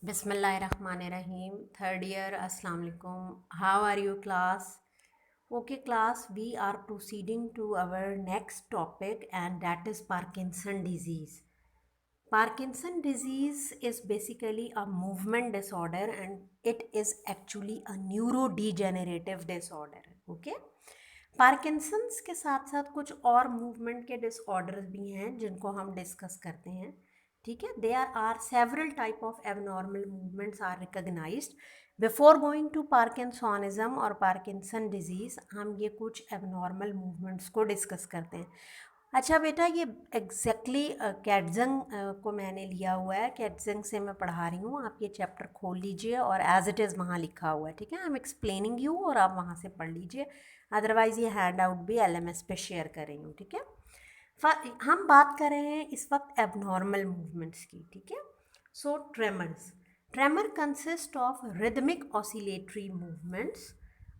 Bismillahirrahmanirrahim. Third year, Assalamu alaikum. How are you, class? Okay, class, we are proceeding to our next topic, and that is Parkinson disease. Parkinson disease is basically a movement disorder and it is actually a neurodegenerative disorder. Okay? Parkinson's के साथ साथ कुछ और movement के disorders भी हैं जिनको हम डिस्कस करते हैं. ठीक है, there are several type of abnormal movements are recognized. Before going to parkinsonism और पार्किंसन डिजीज़ हम ये कुछ एबनॉर्मल मूवमेंट्स को डिस्कस करते हैं. अच्छा बेटा, ये एग्जैक्टली कैटजंग को मैंने लिया हुआ है, कैटजंग से मैं पढ़ा रही हूँ. आप ये चैप्टर खोल लीजिए और एज इट इज़ वहाँ लिखा हुआ है. ठीक है, आई एम एक्सप्लेनिंग यू और आप वहाँ से पढ़ लीजिए. अदरवाइज़ ये हैंड आउट भी एलएमएस पे शेयर कर रही हूँ. ठीक है, हम बात कर रहे हैं इस वक्त एबनॉर्मल मूवमेंट्स की. ठीक है, so tremor consist of rhythmic oscillatory movements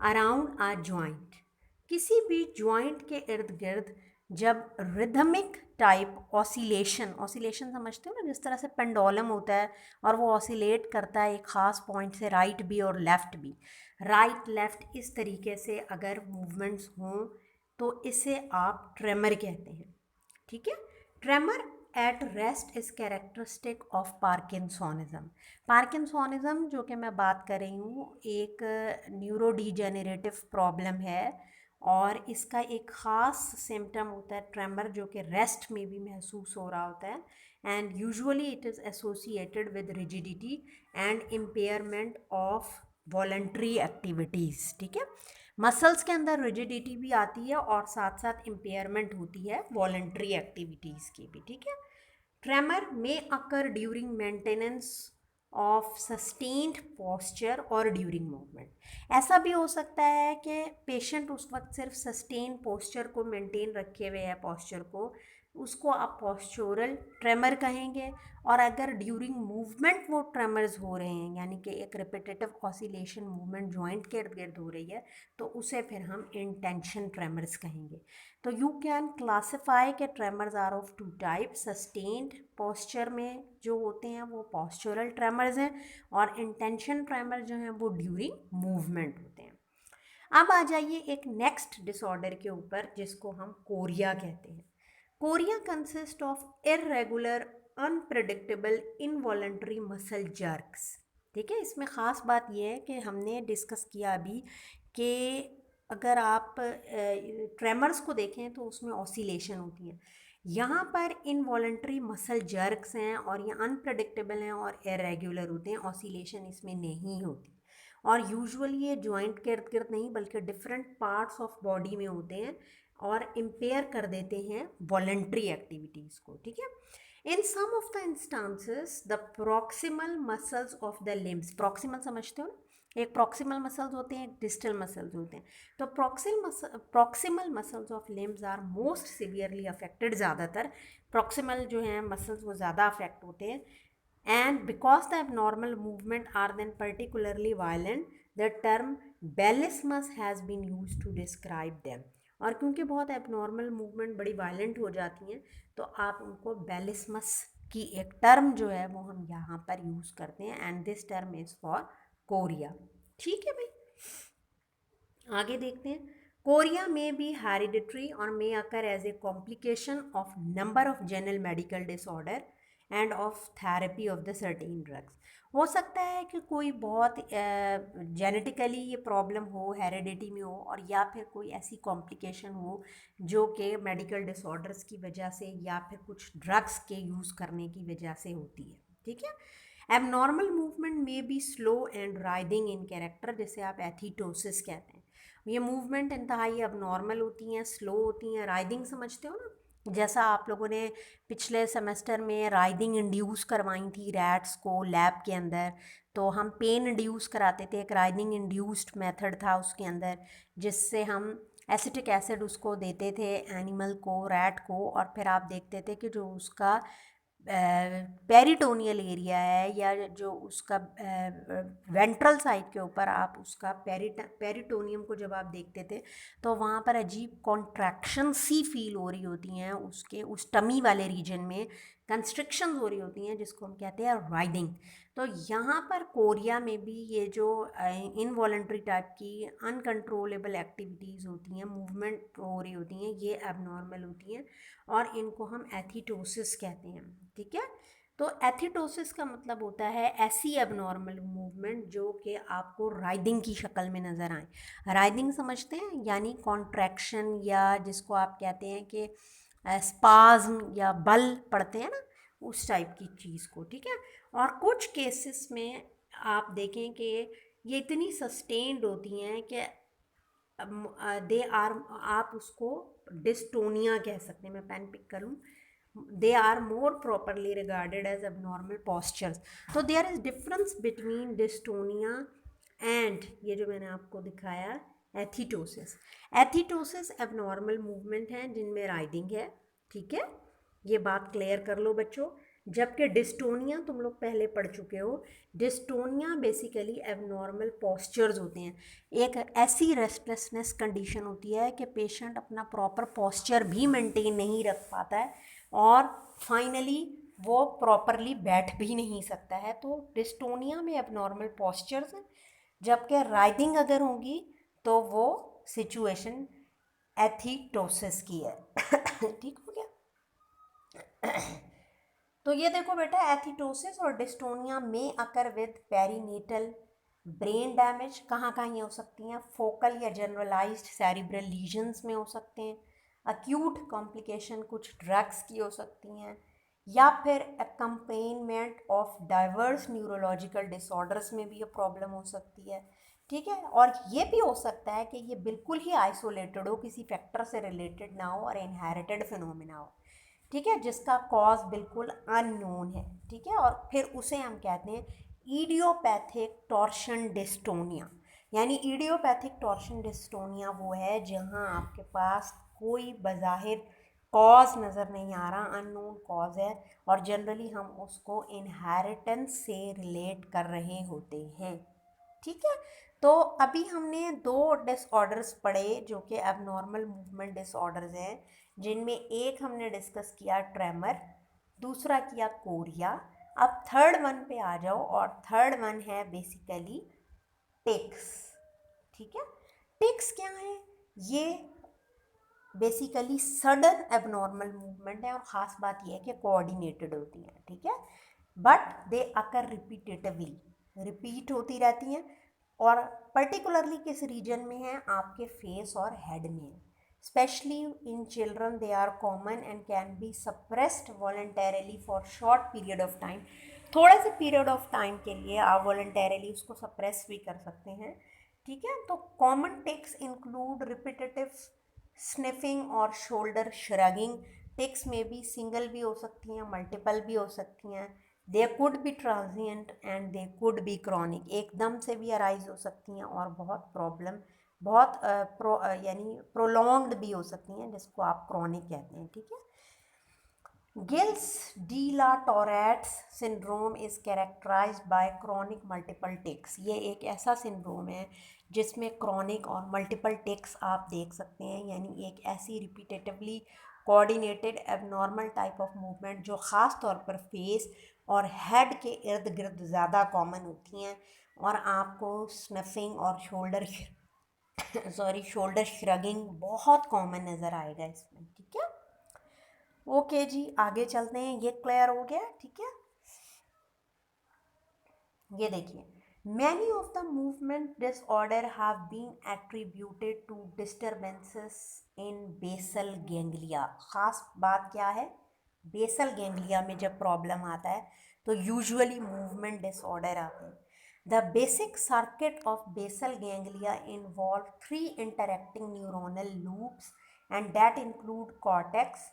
around a joint. किसी भी जॉइंट के इर्द गिर्द जब रिदमिक टाइप ऑसिलेशन समझते हो ना, जिस तरह से पेंडोलम होता है और वो ऑसिलेट करता है एक ख़ास पॉइंट से राइट भी और लेफ़्ट भी, राइट लेफ़्ट इस तरीके से अगर मूवमेंट्स हों तो इसे आप ट्रेमर कहते हैं. ठीक है, tremor at rest is characteristic of parkinsonism जो कि मैं बात कर रही हूँ एक न्यूरोडीजेनरेटिव प्रॉब्लम है और इसका एक ख़ास सिम्टम होता है ट्रेमर जो कि रेस्ट में भी महसूस हो रहा होता है. And usually it is associated with rigidity and impairment of voluntary activities. ठीक है, मसल्स के अंदर रिजिडिटी भी आती है और साथ साथ इम्पेयरमेंट होती है वॉलंटरी एक्टिविटीज़ की भी. ठीक है, ट्रेमर में अकर during maintenance of sustained posture और ड्यूरिंग मूवमेंट. ऐसा भी हो सकता है कि पेशेंट उस वक्त सिर्फ सस्टेन पोस्चर को मेंटेन रखे हुए है, पोस्चर को, उसको आप पोस्चरल ट्रेमर कहेंगे. और अगर ड्यूरिंग मूवमेंट वो ट्रेमर्स हो रहे हैं, यानी कि एक रिपीटेटिव ऑसिलेशन मूवमेंट जॉइंट के इर्द गिर्द हो रही है, तो उसे फिर हम इंटेंशन ट्रेमर्स कहेंगे. तो यू कैन क्लासिफाई के tremors are of two type. Sustained posture में जो होते हैं वो पोस्चरल ट्रेमर्स हैं और इंटेंशन ट्रेमर जो हैं वो ड्यूरिंग मूवमेंट होते हैं. अब आ जाइए एक नेक्स्ट डिसऑर्डर के ऊपर जिसको हम कोरिया कहते हैं. Korea consist of irregular unpredictable involuntary muscle jerks. ठीक है, इसमें ख़ास बात यह है कि हमने डिस्कस किया अभी कि अगर आप ट्रेमर्स को देखें तो उसमें ऑसिलेशन होती है. यहाँ पर इनवॉलेंट्री मसल जर्क्स हैं और ये अनप्रडिक्टेबल हैं और इरेगुलर होते हैं, ऑसिलेशन इसमें नहीं होती. और यूजुअली ये जॉइंट के इर्द गिर्द नहीं बल्कि डिफरेंट पार्ट्स ऑफ बॉडी में होते हैं और इम्पेयर कर देते हैं वॉलंटरी एक्टिविटीज़ को. ठीक है, in some of the instances the proximal muscles of the limbs. Proximal समझते हो ना, एक प्रॉक्सिमल मसल्स होते हैं, एक डिस्टल मसल्स होते हैं. तो proximal muscles of limbs are most severely affected. ज़्यादातर प्रॉक्सिमल जो हैं मसल्स वो ज़्यादा अफेक्ट होते हैं. And because the abnormal movement are then particularly violent, the term bellismus has been used to describe them. और क्योंकि बहुत एबनॉर्मल मूवमेंट बड़ी वायलेंट हो जाती हैं तो आप उनको बेलिस्मस की एक टर्म जो है वो हम यहाँ पर यूज़ करते हैं. And this term is for Korea. ठीक है भाई, आगे देखते हैं. कोरिया में बी हेरिडिटरी और may occur as a complication of number of general medical disorder and of therapy of the certain drugs. हो सकता है कि कोई बहुत जेनेटिकली ये प्रॉब्लम हो, हेरिडिटी में हो, और या फिर कोई ऐसी कॉम्प्लिकेशन हो जो कि मेडिकल डिसऑर्डर्स की वजह से या फिर कुछ ड्रग्स के यूज़ करने की वजह से होती है. ठीक है, एबनॉर्मल मूवमेंट में be slow and riding in character, जिसे आप एथीटोसिस कहते हैं. ये मूवमेंट इंतहाई अबनॉर्मल होती हैं, स्लो होती हैं. राइडिंग समझते हो ना, जैसा आप लोगों ने पिछले सेमेस्टर में राइडिंग इंड्यूस करवाई थी रैट्स को लैब के अंदर, तो हम पेन इंड्यूस कराते थे. एक राइडिंग इंड्यूस्ड मेथड था उसके अंदर जिससे हम एसिटिक एसिड उसको देते थे एनिमल को, रैट को, और फिर आप देखते थे कि जो उसका पेरिटोनियल एरिया है या जो उसका वेंट्रल साइड के ऊपर आप उसका पेरिटोनियम को जब आप देखते थे तो वहाँ पर अजीब कॉन्ट्रैक्शन सी फील हो रही होती हैं उसके उस टमी वाले रीजन में, कंस्ट्रिक्शंस हो रही होती हैं, जिसको हम कहते हैं राइडिंग। तो यहाँ पर कोरिया में भी ये जो इनवॉलेंट्री टाइप की अनकंट्रोलेबल एक्टिविटीज़ होती हैं, मूवमेंट हो रही होती हैं, ये एबनॉर्मल होती हैं और इनको हम एथिटोसिस कहते हैं। ठीक है, तो एथिटोसिस का मतलब होता है ऐसी एबनॉर्मल मूवमेंट जो कि आपको राइडिंग की शक्ल में नज़र आए। राइडिंग समझते हैं, यानी कॉन्ट्रैक्शन, या जिसको आप कहते हैं कि स्पाज्म या बल पड़ते हैं ना, उस टाइप की चीज़ को। ठीक है, और कुछ केसेस में आप देखें कि ये इतनी सस्टेन्ड होती हैं कि दे आर, आप उसको डिस्टोनिया कह सकते हैं। मैं पेन पिक करूँ, they are more properly regarded as abnormal postures। तो there is difference between dystonia and ये जो मैंने आपको दिखाया एथिटोसिस। एथिटोसिस एबनॉर्मल मूवमेंट हैं जिनमें राइडिंग है। ठीक है, ये बात क्लियर कर लो बच्चों। जबकि डिस्टोनिया तुम लोग पहले पढ़ चुके हो, डिस्टोनिया बेसिकली एबनॉर्मल पोस्चर्स होते हैं। एक ऐसी रेस्टलेसनेस कंडीशन होती है कि पेशेंट अपना प्रॉपर पोस्चर भी मेंटेन नहीं रख पाता है और फाइनली वो प्रॉपरली बैठ भी नहीं सकता है। तो डिस्टोनिया में एबनॉर्मल पोस्चर्स हैं, जबकि राइडिंग अगर होगी तो वो सिचुएशन एथिटोसिस की है। ठीक हो गया। तो ये देखो बेटा, एथिटोसिस और डिस्टोनिया में occur with perinatal brain damage. कहाँ कहाँ ये हो सकती हैं? फोकल या जनरलाइज्ड सेरिब्रल लीजन्स में हो सकते हैं। अक्यूट कॉम्प्लिकेशन कुछ ड्रग्स की हो सकती हैं, या फिर अकम्पेनमेंट ऑफ डाइवर्स न्यूरोलॉजिकल डिसऑर्डर्स में भी ये प्रॉब्लम हो सकती है। ठीक है, और ये भी हो सकता है कि ये बिल्कुल ही आइसोलेटेड हो, किसी फैक्टर से रिलेटेड ना हो और इनहेरिटेड फिनोमिना हो। ठीक है, जिसका कॉज बिल्कुल अननोन है। ठीक है, और फिर उसे हम कहते हैं इडियोपैथिक टॉर्शन डिस्टोनिया। यानी इडियोपैथिक टॉर्शन डिस्टोनिया वो है जहाँ आपके पास कोई बज़ाहिर कॉज नज़र नहीं आ रहा, अननोन कॉज है, और जनरली हम उसको इनहेरिटेंस से रिलेट कर रहे होते हैं। ठीक है, तो अभी हमने दो डिसऑर्डर्स पढ़े जो कि एबनॉर्मल मूवमेंट डिसऑर्डर्स हैं, जिनमें एक हमने डिस्कस किया ट्रेमर, दूसरा किया कोरिया। अब थर्ड वन पे आ जाओ, और थर्ड वन है बेसिकली टिक्स। ठीक है, टिक्स क्या है? ये बेसिकली सडन एबनॉर्मल मूवमेंट है, और ख़ास बात यह है कि कोऑर्डिनेटेड होती हैं। ठीक है, but they occur repetitively, repeat होती रहती हैं, और पर्टिकुलरली किस रीजन में है? आपके फेस और हेड में। Specially in children they are common and can be suppressed voluntarily for short period of time. थोड़े से पीरियड ऑफ टाइम के लिए आप वॉलंटरली उसको सप्रेस भी कर सकते हैं। ठीक है, तो common tics include repetitive sniffing और शोल्डर श्रगिंग। टिक्स में भी सिंगल भी हो सकती हैं, मल्टीपल भी हो सकती हैं। They could be transient and they could be chronic. एकदम से भी अराइज हो सकती हैं और बहुत प्रॉब्लम, बहुत यानी प्रोलॉन्ग्ड भी हो सकती हैं, जिसको आप क्रॉनिक कहते हैं। ठीक है, Gilles de la Tourette's syndrome is characterized by chronic multiple tics. ये एक ऐसा सिंड्रोम है जिसमें क्रॉनिक और मल्टीपल टिक्स आप देख सकते हैं, यानी एक ऐसी repetitively coordinated abnormal type of movement जो ख़ास तौर पर फेस और हेड के इर्द गिर्द ज़्यादा कॉमन होती हैं, और आपको स्नफिंग और शोल्डर श्रगिंग बहुत कॉमन नज़र आएगा इसमें। ठीक है, ओके जी, आगे चलते हैं। ये क्लियर हो गया? ठीक है, ये देखिए, many of the movement disorder have been attributed to disturbances in basal ganglia. खास बात क्या है? बेसल गैंग्लिया में जब प्रॉब्लम आता है तो यूजुअली मूवमेंट डिसऑर्डर आते हैं। The basic circuit of basal ganglia involve 3 interacting neuronal loops and that include cortex,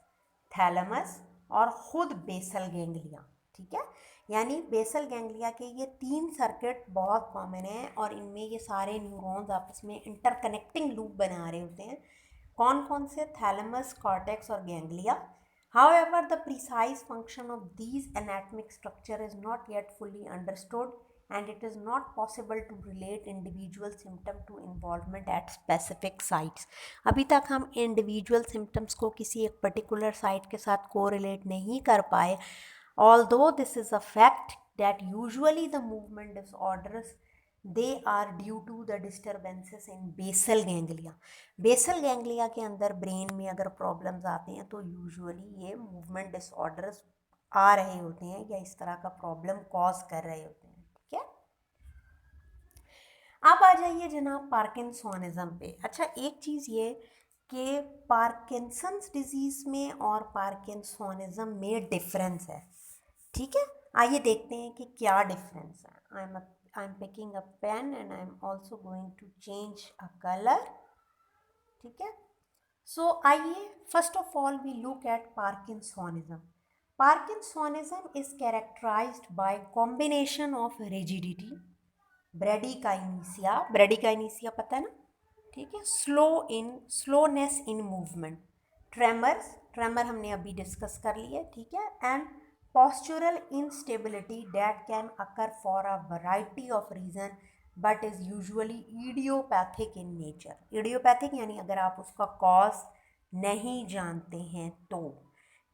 thalamus और खुद बेसल गैंग्लिया। ठीक है, यानी बेसल गैंग्लिया के ये 3 सर्किट बहुत कॉमन हैं, और इनमें ये सारे न्यूरॉन्स आपस में इंटरकनेक्टिंग लूप बना रहे होते हैं। कौन कौन से? थैलेमस, कॉर्टेक्स और ganglia. However, the precise function of these anatomic structure is not yet fully understood. and it is not possible to relate individual symptom to involvement at specific sites. अभी तक हम इंडिविजुअल सिम्टम्स को किसी एक particular site के साथ correlate नहीं कर पाए, although this is a fact that usually the movement disorders they are due to the disturbances in basal ganglia. Basal ganglia के अंदर ब्रेन में अगर प्रॉब्लम्स आते हैं तो यूजुअली ये मूवमेंट डिसऑर्डर्स आ रहे होते हैं या इस तरह का प्रॉब्लम कॉज कर रहे होते हैं, ठीक है। अब आ जाइए जनाब पार्किंसोनिज्म पे। अच्छा, एक चीज़ ये कि पार्किंसंस डिजीज़ में और पार्किंसोनिज्म में डिफरेंस है, ठीक है। आइए देखते हैं कि क्या डिफरेंस है। I am picking a pen and I am also going to change a colour, ठीक है। सो आइए first of all we look at parkinsonism. Parkinsonism is characterized by combination of rigidity, bradykinesia, bradykinesia पता है ना, ठीक है, slowness in movement, tremors, tremor हमने अभी डिस्कस कर लिया, ठीक है, and postural instability that can occur for a variety of reason but is usually idiopathic in nature. idiopathic यानी अगर आप उसका कॉज नहीं जानते हैं तो,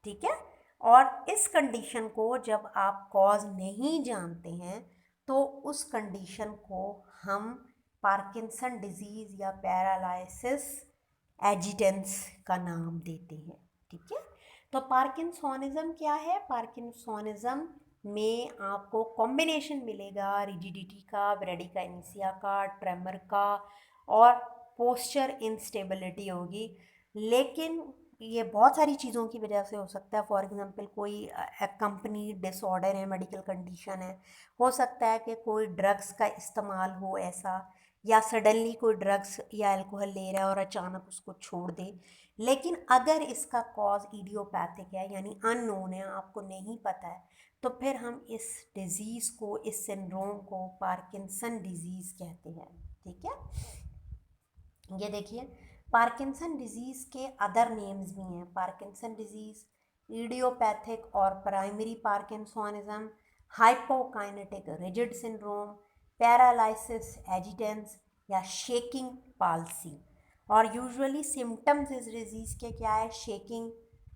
ठीक है। और इस कंडीशन को जब आप कॉज नहीं जानते हैं तो उस कंडीशन को हम पार्किंसन डिजीज़ या पैरालिसिस एजिटेंस का नाम देते हैं, ठीक है। तो पार्किंसोनिज्म क्या है? पार्किंसोनिज्म में आपको कॉम्बिनेशन मिलेगा रिजिडिटी का, ब्रेडिकाइनेसिया का, ट्रेमर का और पोस्चर इंस्टेबिलिटी होगी। लेकिन ये बहुत सारी चीज़ों की वजह से हो सकता है। फॉर एग्जांपल कोई एक्कम्पनीड डिसऑर्डर है, मेडिकल कंडीशन है, हो सकता है कि कोई ड्रग्स का इस्तेमाल हो ऐसा, या सडनली कोई ड्रग्स या अल्कोहल ले रहा है और अचानक उसको छोड़ दे। लेकिन अगर इसका कॉज इडियोपैथिक है यानी अननोन है, आपको नहीं पता है, तो फिर हम इस डिज़ीज़ को, इस सिंड्रोम को पार्किंसन डिजीज़ कहते हैं, ठीक है। ये देखिए पार्किंसन डिजीज़ के अदर नेम्स भी हैं। पार्किंसन डिजीज़, इडियोपैथिक और primary parkinsonism, hypokinetic rigid syndrome, paralysis agitans या शेकिंग पाल्सी। और यूजुअली सिम्टम्स इस डिजीज़ के क्या है? Shaking,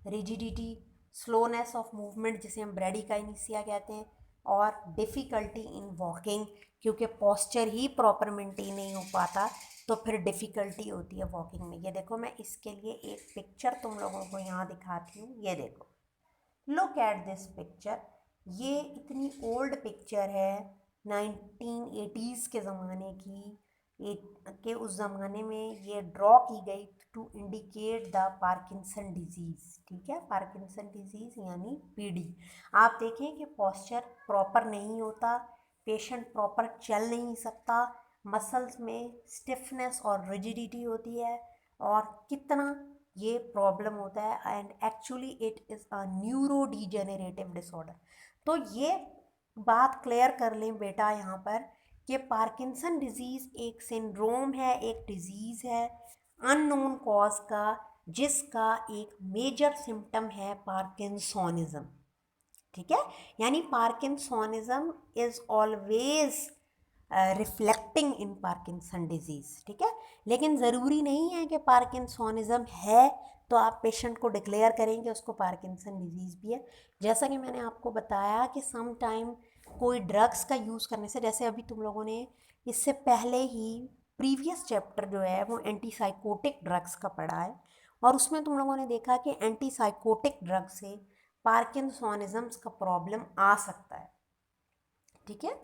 rigidity, slowness of movement जिसे हम ब्रेडिकाइनेसिया कहते हैं, और डिफ़िकल्टी इन वॉकिंग, क्योंकि पोस्चर ही प्रॉपर मेंटेन नहीं हो पाता तो फिर डिफ़िकल्टी होती है वॉकिंग में। ये देखो मैं इसके लिए एक पिक्चर तुम लोगों को यहाँ दिखाती हूँ। ये देखो, लुक एट दिस पिक्चर। ये इतनी ओल्ड पिक्चर है, 1980s के ज़माने की, के उस ज़माने में ये ड्रॉ की गई to indicate the Parkinson disease, ठीक है। पार्किंसन डिजीज़ यानी पीडी। आप देखें कि पोस्चर प्रॉपर नहीं होता, पेशेंट प्रॉपर चल नहीं सकता, मसल्स में स्टिफनेस और रिजिडिटी होती है, और कितना ये प्रॉब्लम होता है, and actually it is a neuro degenerative disorder. तो ये बात क्लियर कर लें बेटा यहाँ पर कि पार्किंसन डिजीज़ एक सिंड्रोम है, एक डिजीज़ है अननोन कॉज का, जिसका एक मेजर सिम्टम है पार्किंसोनिज्म, ठीक है। यानी parkinsonism is always reflecting in Parkinson disease, ठीक है। लेकिन ज़रूरी नहीं है कि पार्किंसोनिज्म है तो आप पेशेंट को डिक्लेयर करें कि उसको पार्किंसन डिजीज़ भी है। जैसा कि मैंने आपको बताया कि सम टाइम कोई ड्रग्स का यूज़ करने से, जैसे अभी तुम लोगों ने इससे पहले ही प्रीवियस चैप्टर जो है वो एंटीसाइकोटिक ड्रग्स का पढ़ा है, और उसमें तुम लोगों ने देखा कि एंटीसाइकोटिक ड्रग से पार्किंसोनिज्म का प्रॉब्लम आ सकता है, ठीक है।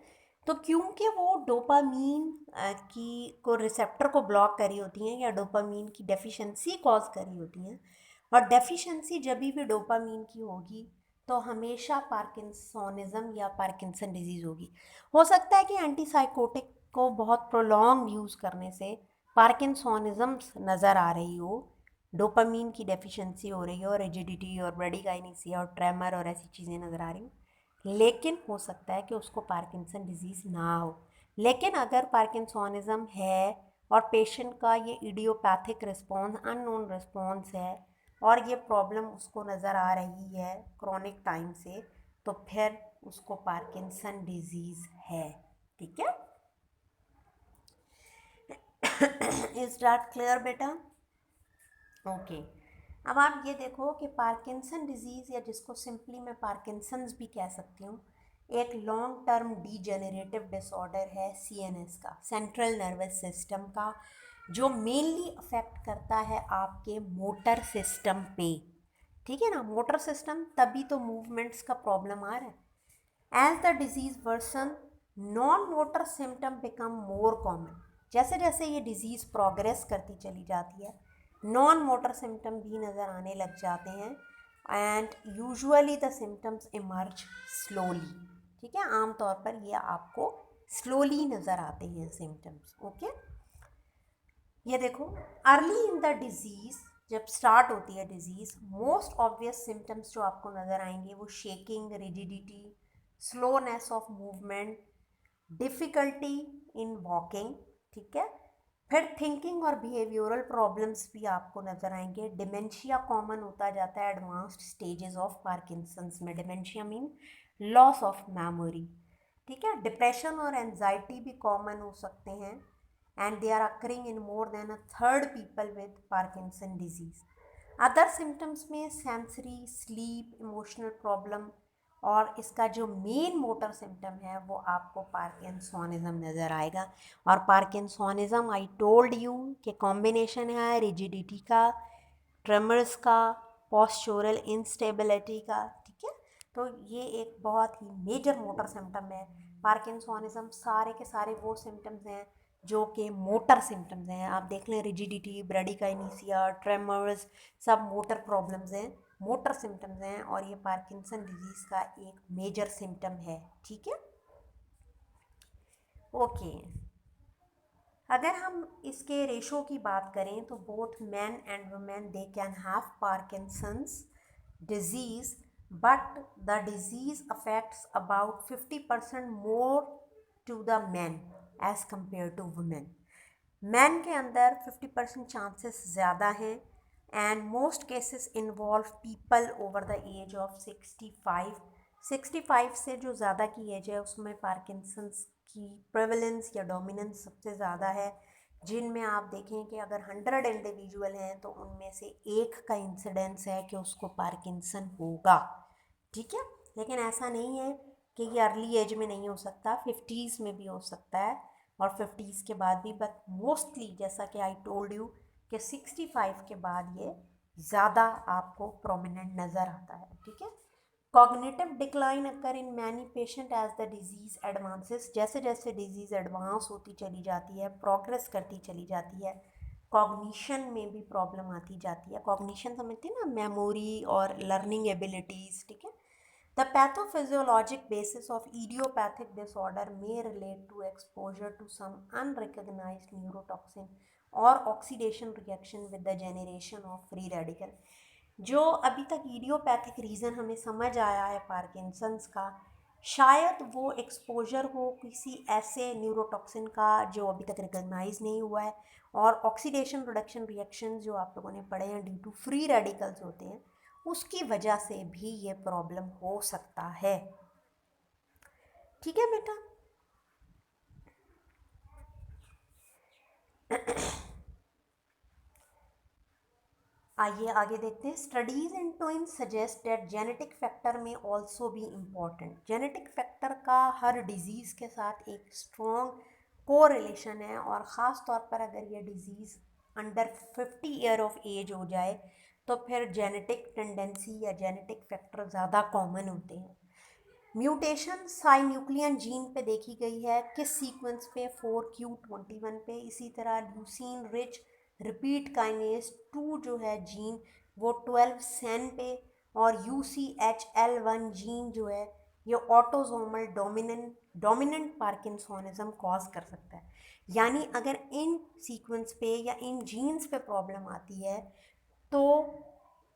तो क्योंकि वो डोपामीन की को रिसेप्टर को ब्लॉक करी होती हैं या डोपामीन की डेफिशिएंसी कॉज करी होती हैं, और डेफिशिएंसी जब भी डोपामीन की होगी तो हमेशा पार्किंसोनिज्म या पार्किंसन डिजीज़ होगी। हो सकता है कि एंटीसाइकोटिक को बहुत प्रोलॉन्ग यूज़ करने से पार्किंसोनिज्म नज़र आ रही हो, डोपामीन की डेफिशिएंसी हो रही हो, रिजिडिटी और ब्रेडिकाइनेसिया और ट्रेमर और ऐसी चीज़ें नज़र आ रही हो, लेकिन हो सकता है कि उसको पार्किंसन डिजीज़ ना हो। लेकिन अगर पार्किंसोनिज्म है और पेशेंट का ये इडियोपैथिक रिस्पॉन्स, अननोन रिस्पॉन्स है, और ये प्रॉब्लम उसको नज़र आ रही है क्रोनिक टाइम से, तो फिर उसको पार्किंसन डिजीज़ है, ठीक है। इज दैट क्लियर बेटा? ओके। अब आप ये देखो कि पार्किंसन डिजीज़, या जिसको सिंपली मैं पार्किंसंस भी कह सकती हूँ, एक लॉन्ग टर्म डीजेनरेटिव डिसऑर्डर है सीएनएस का, सेंट्रल नर्वस सिस्टम का, जो मेनली अफेक्ट करता है आपके मोटर सिस्टम पे। ठीक है ना, मोटर सिस्टम, तभी तो मूवमेंट्स का प्रॉब्लम आ रहा है। As the disease worsens, non motor symptom become more common. जैसे जैसे ये डिजीज़ प्रोग्रेस करती चली जाती है, नॉन मोटर सिम्टम भी नज़र आने लग जाते हैं, and usually the symptoms emerge slowly. ठीक है, आमतौर पर ये आपको स्लोली नज़र आते हैं सिम्टम्स। ओके, ये देखो, अर्ली इन द डिजीज़, जब स्टार्ट होती है डिजीज़, मोस्ट ऑब्वियस सिम्टम्स जो आपको नज़र आएंगे वो shaking, rigidity, slowness of movement, difficulty in walking. ठीक है, फिर थिंकिंग और बिहेवियरल प्रॉब्लम्स भी आपको नज़र आएंगे। डिमेंशिया कॉमन होता जाता है एडवांस्ड स्टेजेस ऑफ पार्किंसंस में। Dementia mean loss of memory. ठीक है, डिप्रेशन और एंजाइटी भी कॉमन हो सकते हैं, and they are occurring in more than a third people with Parkinson disease. Other symptoms में सेंसरी, स्लीप, इमोशनल प्रॉब्लम, और इसका जो मेन मोटर सिम्टम है वो आपको पार्किंसोनिज्म नज़र आएगा। और पार्किंसोनिज्म, आई टोल्ड यू कि कॉम्बिनेशन है रिजिडिटी का, ट्रेमर्स का, पोस्चुरल इंस्टेबिलिटी का। ठीक है, तो ये एक बहुत ही मेजर मोटर सिम्टम है। पार्किंसोनिज्म सारे के सारे वो सिम्टम्स हैं जो कि मोटर सिम्टम्स हैं। आप देख लें, रिजिडिटी, ब्रेडिकाइनेसिया, ट्रेमर्स, सब मोटर प्रॉब्लम्स हैं, मोटर सिम्टम्स हैं, और ये पार्किंसन डिजीज़ का एक मेजर सिम्टम है। ठीक है, ओके। अगर हम इसके रेशो की बात करें तो both man and women they can have Parkinson's disease, but the disease affects about 50% more to the man as compare to women. Man के अंदर 50% चांसेस ज़्यादा हैं, and most cases involve people over the age of 65। 65 से जो ज़्यादा की as है उसमें पार्किंसंस की प्रेवलेंस या डोमिनेंस सबसे ज़्यादा है, जिनमें आप देखें कि अगर 100 इंडिविजुअल हैं तो उनमें से एक का इंसिडेंस है कि उसको पार्किंसन होगा। ठीक है, लेकिन ऐसा नहीं है कि ये अर्ली एज में नहीं हो सकता, 50s में भी हो सकता है और 50s के बाद भी, बट मोस्टली जैसा कि आई टोल्ड यू कि 65 के बाद ये ज़्यादा आपको प्रोमिनेंट नज़र आता है। ठीक है, cognitive decline occur in many patient as the disease advances. जैसे जैसे डिजीज़ एडवांस होती चली जाती है, प्रोग्रेस करती चली जाती है, कॉग्निशन में भी प्रॉब्लम आती जाती है। कॉग्निशन समझते हैं ना, मेमोरी और लर्निंग एबिलिटीज़। ठीक है, the pathophysiologic basis of idiopathic disorder may relate to exposure to some unrecognized neurotoxin or oxidation reaction with the generation of free radical। जो अभी तक इडियोपैथिक रीज़न हमें समझ आया है पार्किंसंस का, शायद वो एक्सपोजर हो किसी ऐसे न्यूरोटॉक्सिन का जो अभी तक रिकॉग्नाइज नहीं हुआ है, और ऑक्सीडेशन रिडक्शन रिएक्शन जो आप लोगों ने पढ़े हैं ड्यू टू फ्री रेडिकल्स होते हैं, उसकी वजह से भी ये प्रॉब्लम हो सकता है। ठीक है बेटा, आइए आगे देखते हैं। Studies in twins suggest that genetic factor में ऑल्सो भी इम्पॉर्टेंट। जेनेटिक फैक्टर का हर डिजीज़ के साथ एक स्ट्रॉन्ग को रिलेशन है, और ख़ास तौर पर अगर ये disease under 50 year of age हो जाए तो फिर जेनेटिक टेंडेंसी या जेनेटिक फैक्टर ज़्यादा कॉमन होते हैं। म्यूटेशन साइन्यूक्लियन जीन पे देखी गई है, किस सीक्वेंस पे, 4q21 पे। इसी तरह ल्यूसीन रिच रिपीट काइनेज 2 जो है जीन, वो 12 सेन पे, और UCHL1 जीन जो है ये ऑटोसोमल डोमिनेंट पार्किंसोनिज्म कॉज कर सकता है। यानी अगर इन सीक्वेंस पे या इन जीन्स पे प्रॉब्लम आती है तो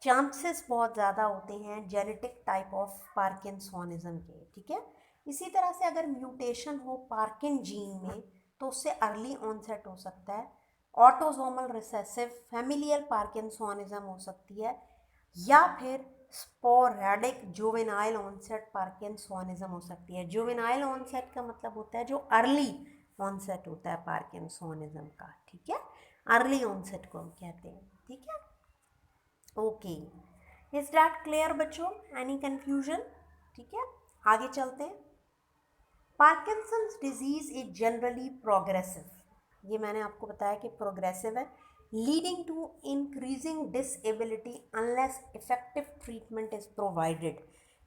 चांसेस बहुत ज़्यादा होते हैं जेनेटिक टाइप ऑफ पार्किंसोनिज्म के। ठीक है, इसी तरह से अगर म्यूटेशन हो पार्किन जीन में तो उससे अर्ली ऑनसेट हो सकता है। ऑटोसोमल रिसेसिव फैमिलियल पार्किंसोनिज्म हो सकती है, या फिर स्पोरेडिक जुवेनाइल ऑनसेट पार्किंसोनिज्म हो सकती है। जुवेनाइल ऑनसेट का मतलब होता है जो अर्ली ऑनसेट होता है पार्किंसोनिज्म का, ठीक है, अर्ली ऑनसेट को हम कहते हैं, ठीक है। ओके, इज दैट क्लियर बच्चों? Any confusion? ठीक है, आगे चलते हैं। Parkinson's disease is generally progressive, ये मैंने आपको बताया कि प्रोग्रेसिव है, leading to increasing disability unless effective treatment is provided.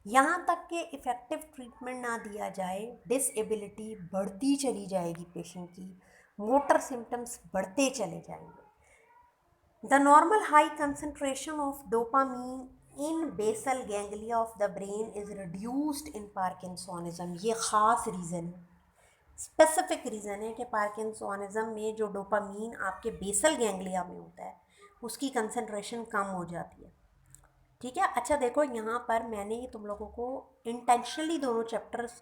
यहाँ तक कि इफेक्टिव ट्रीटमेंट ना दिया जाए डिसेबिलिटी बढ़ती चली जाएगी पेशेंट की, मोटर सिम्टम्स बढ़ते चले जाएंगे। The normal high concentration of dopamine in basal ganglia of the brain is reduced in Parkinsonism। ये ख़ास रीज़न है, स्पेसिफिक रीज़न है कि पार्किंसोनिज्म में जो डोपामीन आपके बेसल गैंग्लिया में होता है उसकी कंसंट्रेशन कम हो जाती है, ठीक है। अच्छा देखो, यहाँ पर मैंने तुम लोगों को इंटेंशनली दोनों चैप्टर्स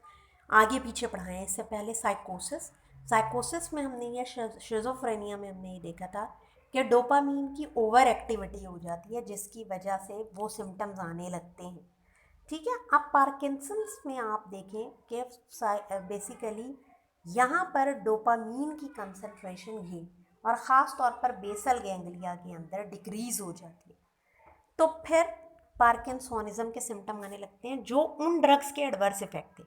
आगे पीछे पढ़ाए हैं। इससे पहले साइकोसिस में हमने या शिज़ोफ्रेनिया में हमने ये देखा था कि डोपामीन की ओवर एक्टिविटी हो जाती है जिसकी वजह से वो सिम्टम्स आने लगते हैं, ठीक है। अब पार्किंसंस में आप देखें कि बेसिकली यहाँ पर डोपामीन की कंसंट्रेशन ही और ख़ास तौर पर बेसल गैंग्लिया के अंदर डिक्रीज़ हो जाती है, तो फिर पार्किंसोनिज्म के सिम्टम आने लगते हैं जो उन ड्रग्स के एडवर्स इफेक्ट थे।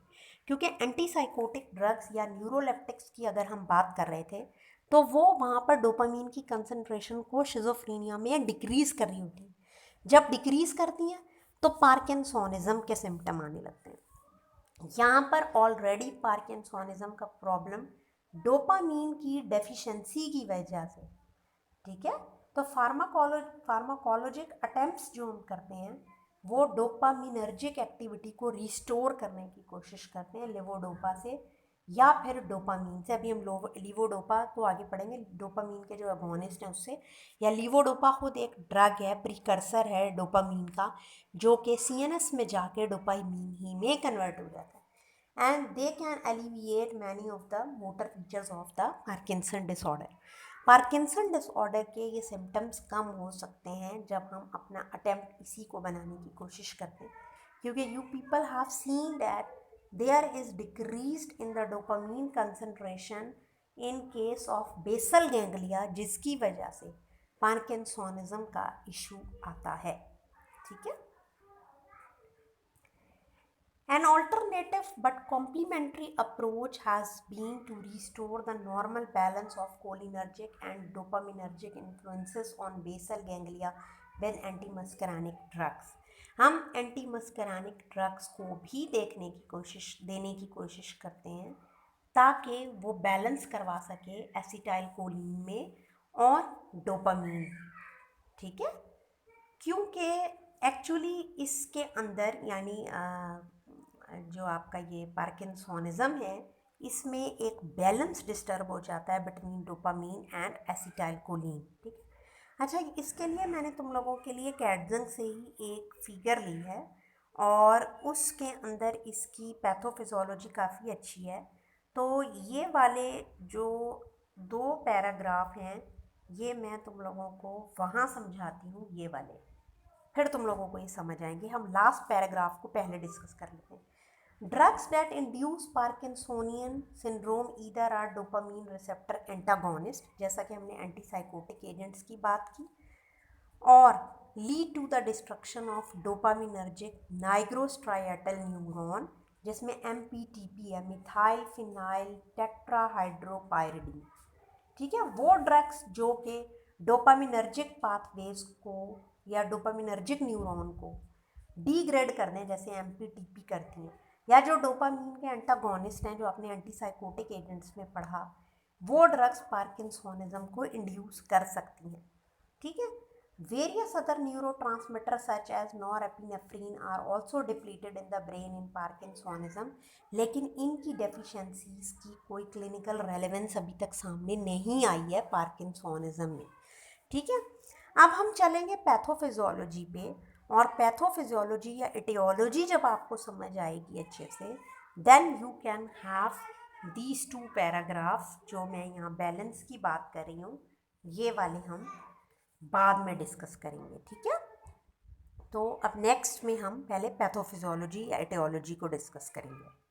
क्योंकि एंटीसाइकोटिक ड्रग्स या न्यूरोलेप्टिक्स की अगर हम बात कर रहे थे तो वो वहाँ पर डोपामीन की कंसंट्रेशन को शिज़ोफ्रेनिया में डिक्रीज़ कर रही होती है। जब डिक्रीज़ करती हैं तो पार्किंसोनिज्म के सिम्टम आने लगते हैं। यहाँ पर ऑलरेडी पार्किंसोनिज्म का प्रॉब्लम डोपामीन की डेफिशिएंसी की वजह से, ठीक है। तो फार्माकोलॉजिक अटेम्प्ट्स जो हम करते हैं वो डोपामिनर्जिक एक्टिविटी को रिस्टोर करने की कोशिश करते हैं लेवोडोपा से या फिर डोपामीन से। अभी हम लीवोडोपा को आगे पढ़ेंगे, डोपामीन के जो एगोनिस्ट हैं उससे, या लीवोडोपा खुद एक ड्रग है, प्रिकर्सर है डोपामीन का, जो कि सीएनएस में जाके डोपामीन ही में कन्वर्ट हो जाता है and they can alleviate many of the motor features of the Parkinson disorder. Parkinson disorder के ये सिम्टम्स कम हो सकते हैं जब हम अपना अटेम्प्ट इसी को बनाने की कोशिश करते हैं, क्योंकि you people have seen that there is decreased in the dopamine concentration in case of basal ganglia, जिसकी वजह से पार्किंसोनिज्म का इशू आता है, ठीक है। An alternative but complementary approach has been to restore the normal balance of cholinergic and dopaminergic influences on basal ganglia with antimuscarinic drugs। हम एंटीमस्करानिक drugs को भी देने की कोशिश करते हैं ताकि वो बैलेंस करवा सके एसिटाइल कोलिन में और डोपामीन, ठीक है। क्योंकि एक्चुअली इसके अंदर यानी जो आपका ये पार्किंसोनिज्म है इसमें एक बैलेंस डिस्टर्ब हो जाता है between dopamine and acetyl choline, ठीक है। अच्छा, इसके लिए मैंने तुम लोगों के लिए कैडजन से ही एक फिगर ली है और उसके अंदर इसकी पैथोफिजियोलॉजी काफ़ी अच्छी है। तो ये वाले जो 2 पैराग्राफ हैं ये मैं तुम लोगों को वहाँ समझाती हूँ, ये वाले फिर तुम लोगों को ये समझ आएंगे। हम लास्ट पैराग्राफ को पहले डिस्कस कर लेते हैं। Drugs that induce parkinsonian syndrome either are dopamine receptor antagonist, जैसा कि हमने एंटीसाइकोटिक एजेंट्स की बात की, और lead to the destruction of dopaminergic nigrostriatal neuron, जिसमें एमपीटीपी है, मिथाइल फिनाइल टेट्राहाइड्रोपाइरिडीन, ठीक है। वो ड्रग्स जो कि डोपामिनर्जिक पाथवेज को या डोपामिनर्जिक न्यूरॉन को डीग्रेड करने जैसे एमपीटीपी करती हैं, या जो डोपामीन के एंटागोनिस्ट हैं जो आपने एंटीसाइकोटिक एजेंट्स में पढ़ा, वो ड्रग्स पार्किंसोनिज्म को इंड्यूस कर सकती हैं, ठीक है। Various other neurotransmitter such as norepinephrine are also depleted in the brain in parkinsonism, लेकिन इनकी डेफिशिएंसीज की कोई क्लिनिकल रेलेवेंस अभी तक सामने नहीं आई है पार्किंसोनिज्म में, ठीक है। अब हम चलेंगे पैथोफिजियोलॉजी पे, और पैथोफिजियोलॉजी या एटियोलॉजी जब आपको समझ आएगी अच्छे से, then you can have these 2 paragraph जो मैं यहाँ बैलेंस की बात कर रही हूँ, ये वाले हम बाद में डिस्कस करेंगे, ठीक है। तो अब नेक्स्ट में हम पहले पैथोफिजियोलॉजी या एटियोलॉजी को डिस्कस करेंगे।